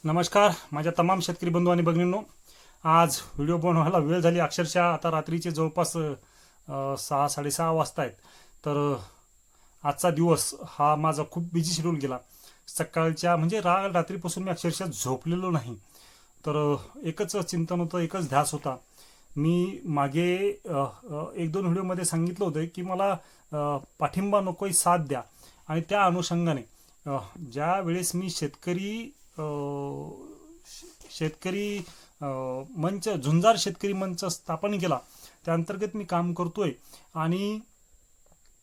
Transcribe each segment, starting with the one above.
नमस्कार माझ्या तमाम शेतकरी बंधू आणि भगिनींनो, आज व्हिडिओ बनवायला वेळ झाली. अक्षरशः आता रात्रीचे जवळपास 6-6:30 वाजता आहेत. तर आजचा दिवस हा माझा खूप बिझी शेड्यूल गेला. सकाळच्या म्हणजे रात्रीपासून मी अक्षरशः झोपलेलो नाही. तर एकच चिंतन होतं, एकच ध्यास होता. मी मागे 1-2 व्हिडिओमध्ये सांगितलं होतं की मला पाठिंबा नकोय, साथ द्या. आणि त्या अनुषंगाने ज्या वेळेस मी शेतकरी मंच, झुंजार शेतकरी मंच स्थापन केला, त्या अंतर्गत मी काम करतोय. आणि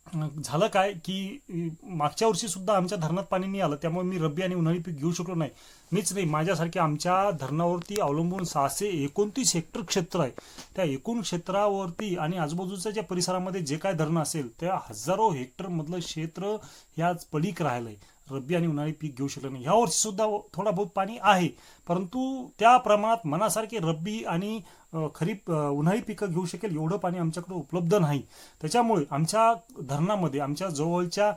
झालं काय की मागच्या वर्षी सुद्धा आमच्या धरणात पाणी नाही आलं, त्यामुळे मी रब्बी आणि उन्हाळी पीक घेऊ शकलो नाही. मीच नाही, माझ्यासारखे आमच्या धरणावरती अवलंबून 629 हेक्टर क्षेत्र आहे. त्या एकूण क्षेत्रावरती आणि आजूबाजूच्या ज्या परिसरामध्ये जे काय धरणं असेल त्या हजारो हेक्टर मधलं क्षेत्र ह्याच पडीक राहिलंय. रब्बी आणि उन्हाळी पीक घेऊ शकलं नाही. ह्या वर्षी सुद्धा थोडा बहुत पाणी आहे, परंतु त्या प्रमाणात मनासारखे रब्बी आणि खरीप उन्हाळी पिकं घेऊ शकेल एवढं पाणी आमच्याकडे उपलब्ध नाही. त्याच्यामुळे आमच्या धरणामध्ये, आमच्या जवळच्या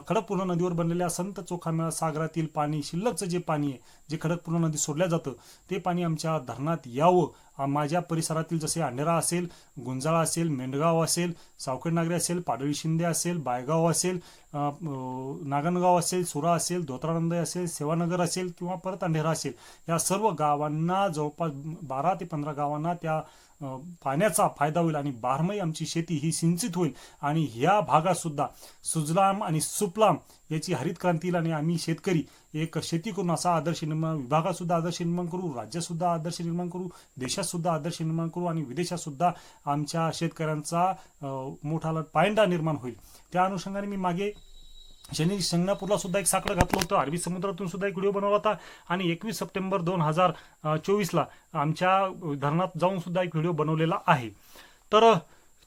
खडकपूर्णा नदीवर बनलेल्या संत चोखामेळा सागरातील पाणी, शिल्लकचं जे पाणी आहे, जे खडकपूर्णा नदी सोडल्या जातं, ते पाणी आमच्या धरणात यावं. माझ्या परिसरातील जसे अंढेरा असेल, गुंजाळा असेल, मेंढगाव असेल, सावखेडनागरी असेल, पाडळी शिंदे असेल, बायगाव असेल, नागणगाव असेल, सुरा असेल, धोत्रानंद असेल, सेवानगर असेल किंवा परत अंढेरा असेल, या सर्व गावांना, जवळपास 12 ते 15 गावांना त्या पाण्याचा फायदा होईल आणि बारमाही आमची शेती ही सिंचित होईल. आणि ह्या भागात सुद्धा सुजलाम आणि सुफलाम याची हरित क्रांती आणि आम्ही शेतकरी एक शेती करून असा आदर्श निर्माण, विभागात सुद्धा आदर्श निर्माण करू, राज्यात सुद्धा आदर्श निर्माण करू, देशात सुद्धा आदर्श निर्माण करू आणि विदेशात सुद्धा आमच्या शेतकऱ्यांचा मोठा पायंडा निर्माण होईल. त्या अनुषंगाने मी मागे शिंगणापूरला सुद्धा एक साकडं घातलं होतं, अरबी समुद्रातून सुद्धा एक व्हिडिओ बनवला होता आणि 21 सप्टेंबर 2024ला आमच्या धरणात जाऊन सुद्धा एक व्हिडिओ बनवलेला आहे. तर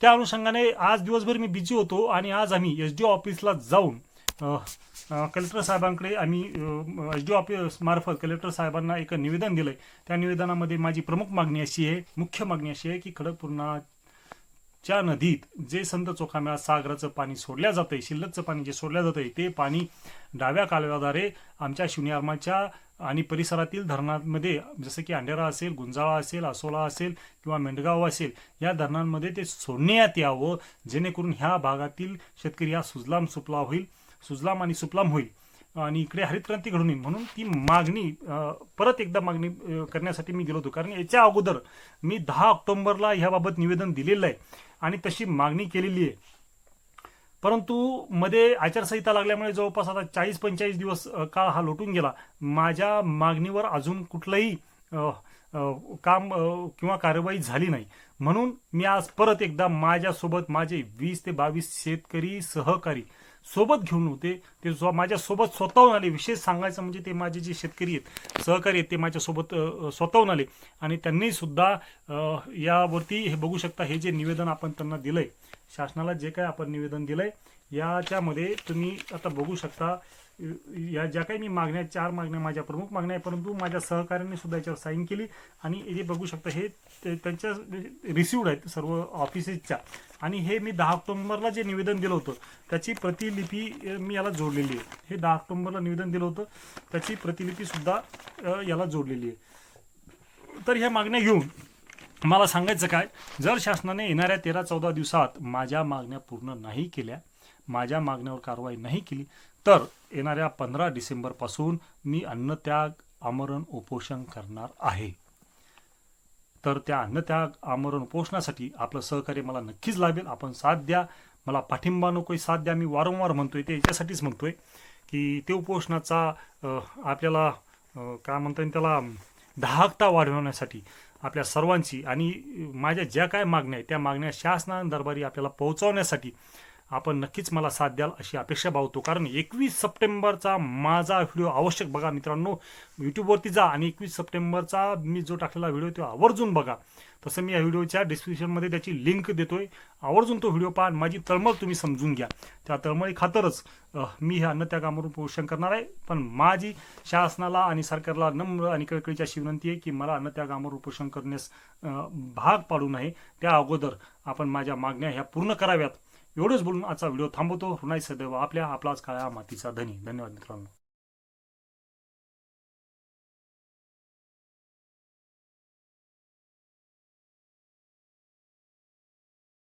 त्या अनुषंगाने आज दिवसभर मी बिझी होतो आणि आज आम्ही SDO ऑफिसला जाऊन कलेक्टर साहेबांकडे आम्ही SDO ऑफिस मार्फत कलेक्टर साहेबांना एक निवेदन दिलंय. त्या निवेदनामध्ये माझी प्रमुख मागणी अशी आहे, मुख्य मागणी अशी आहे की खडकपूर्णाच्या नदीत जे संत चोखामेळा सागराचं पाणी सोडल्या जातंय, शिल्लकचं पाणी जे सोडल्या जातंय, ते पाणी डाव्या कालव्याद्वारे आमच्या शिवणी आरमाच्या आणि परिसरातील धरणांमध्ये, जसं की अंढेरा असेल, गुंजाळा असेल, आसोला असेल किंवा मेंढगाव असेल, या धरणांमध्ये ते सोडण्यात यावं, जेणेकरून ह्या भागातील शेतकरी हा सुजलाम आणि सुफलाम होईल आणि इकडे हरित क्रांती घडून येईल. म्हणून ती मागणी परत एकदा मागणी करण्यासाठी मी गेलो होतो. कारण याच्या अगोदर मी 10 ऑक्टोबरला ह्याबाबत निवेदन दिलेलं आहे आणि तशी मागणी केलेली आहे. परंतु मध्ये आचारसंहिता लागल्यामुळे जवळपास आता 40-45 दिवस काळ हा लोटून गेला. माझ्या मागणीवर अजून कुठलंही काम किंवा कार्यवाही झाली नाही. म्हणून मी आज परत एकदा माझ्यासोबत माझे 20 ते 22 शेतकरी सहकारी सोबत घेऊन होते. ते माझ्यासोबत स्वतःहून आले. विशेष सांगायचं म्हणजे ते माझे जे शेतकरी आहेत, सहकारी आहेत, ते माझ्यासोबत स्वतःहून आले आणि त्यांनी सुद्धा यावरती हे बघू शकता, हे जे निवेदन आपण त्यांना दिलंय, शासनाला जे काय आपण निवेदन दिलंय, याच्यामध्ये तुम्ही आता बघू शकता, या ज्या काही मी मागण्या, 4 मागण्या माझ्या प्रमुख मागण्या आहे, परंतु माझ्या सहकाऱ्यांनी सुद्धा याच्यावर साईन केली. आणि हे बघू शकता, हे त्यांच्या रिसिव्ड आहेत सर्व ऑफिसेसच्या. आणि हे मी 10 ऑक्टोबरला जे निवेदन दिलं होतं त्याची प्रतिलिपी मी याला जोडलेली आहे. हे 10 ऑक्टोबरला निवेदन दिलं होतं, त्याची प्रतिलिपी सुद्धा याला जोडलेली आहे. तर ह्या मागण्या घेऊन मला सांगायचं काय, जर शासनाने येणाऱ्या 13-14 दिवसात माझ्या मागण्या पूर्ण नाही केल्या, माझ्या मागण्यावर कारवाई नाही केली, तर येणाऱ्या 15 डिसेंबरपासून मी अन्नत्याग आमरण उपोषण करणार आहे. तर त्या अन्नत्याग आमरण उपोषणासाठी आपलं सहकार्य मला नक्कीच लाभेल. आपण साथ द्या, मला पाठिंबा नकोय, साथ द्या. मी वारंवार म्हणतोय, ते याच्यासाठीच म्हणतोय की ते उपोषणाचा आपल्याला काय म्हणता येईल त्याला, दाहकता वाढवण्यासाठी आपल्या सर्वांची आणि माझ्या ज्या काय मागण्या आहेत त्या मागण्या शासनादरबारी आपल्याला पोहोचवण्यासाठी आपण नक्कीच मला साथ द्याल अशी अपेक्षा बाळगतो. कारण 21 सप्टेंबरचा माझा व्हिडिओ आवश्यक बघा मित्रांनो, यूट्यूबवरती जा आणि 21 सप्टेंबरचा मी जो टाकलेला व्हिडिओ तो आवर्जून बघा. तसं मी या व्हिडिओच्या डिस्क्रिप्शनमध्ये त्याची लिंक देतोय, आवर्जून तो व्हिडिओ पहा. माझी तळमळ तुम्ही समजून घ्या. त्या तळमळी खातरच मी हे अन्नत्याग आमरण उपोषण करणार आहे. पण माझी शासनाला आणि सरकारला नम्र आणि कळकळीची विनंती आहे की मला अन्नत्याग आमरण उपोषण करण्यास भाग पाडू नये. त्या अगोदर आपण माझ्या मागण्या ह्या पूर्ण कराव्यात. एवढंच बोलून आजचा व्हिडिओ थांबवतो. रुणाई सदैव आपल्याच काळ्या मातीचा धनी. धन्यवाद मित्रांनो.